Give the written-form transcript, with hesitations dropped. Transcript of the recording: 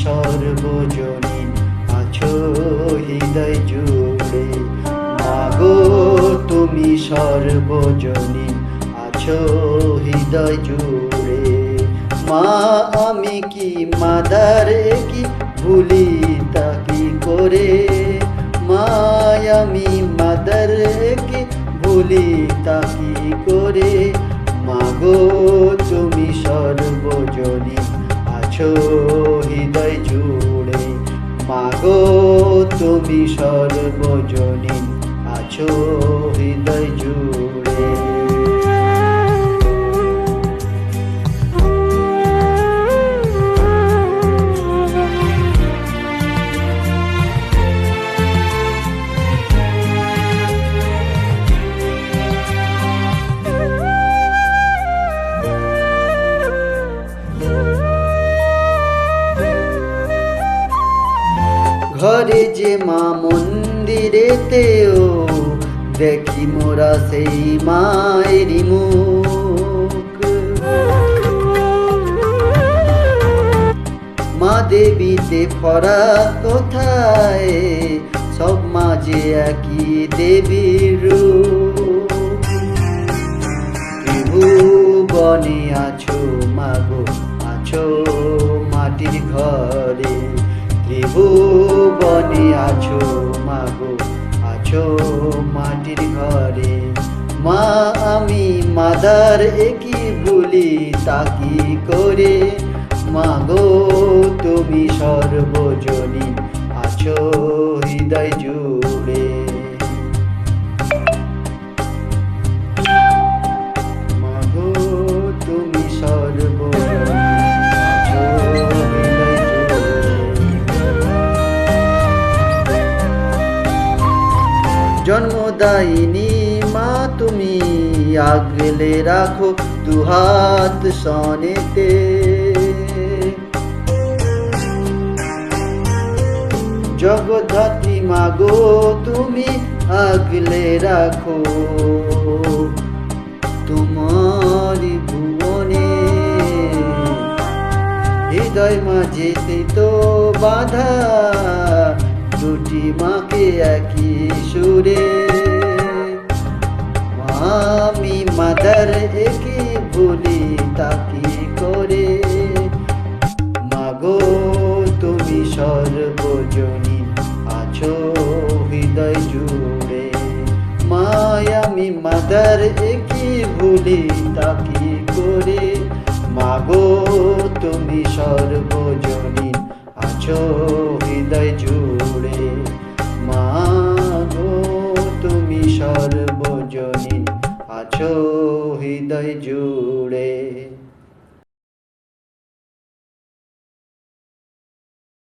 সর্বজনীন আছো হৃদয় জুড়ে, মাগো তুমি সর্বজনীন আছো হৃদয় জুড়ে। মা আমি কি মাদার কি ভুলি তা কি করে, মা আমি মাদার কি ভুলি তা কি করে। মাগো তুমি সর্বজনীন আছো হৃদয় জুড়ে, মাগো তুমি সর্বজনীন আছো হৃদয় জুড়ে। ঘরে যে মা মন্দিরেতেও দেখি মোরা সেই মায়েরই মুখ। মা দেবীতে ফারাক কোথায়, সব মাঝে একই দেবীর রূপ। ত্রিভুবনে আছো মাগো আছো মাটির ঘরে, ত্রিভুবনে আছো মাগো আছো মাটির ঘরে। মা আমি মাদার একই ভুলি তা কি করে, মাগো তুমি সর্বজনীন আছো হৃদয় জুড়ে। মাগো তুমি সর্বজনীন আছো হৃদয় জুড়ে। জন্মদায়িনী মা তুমি আগলে রাখো দুহাত সনেতে, জগদ্ধাত্রী মাগো তুমি আগলে রাখো তোমার ভুবনে। হৃদয় মাঝেতে তো বাধা দুটি মাকে একই সুরে, আমি মাদার একে বলি তা কি করে। মাগো তুমি সর্বজনীন আছো হৃদয় জুড়ে, মায় আমি মাদার একে ভুলি তা কি করে। মাগো তুমি সর্বজনীন আছো হৃদয় জুড়ে, মাগো তুমি সর্বজনীন আছো হৃদয় জুড়ে।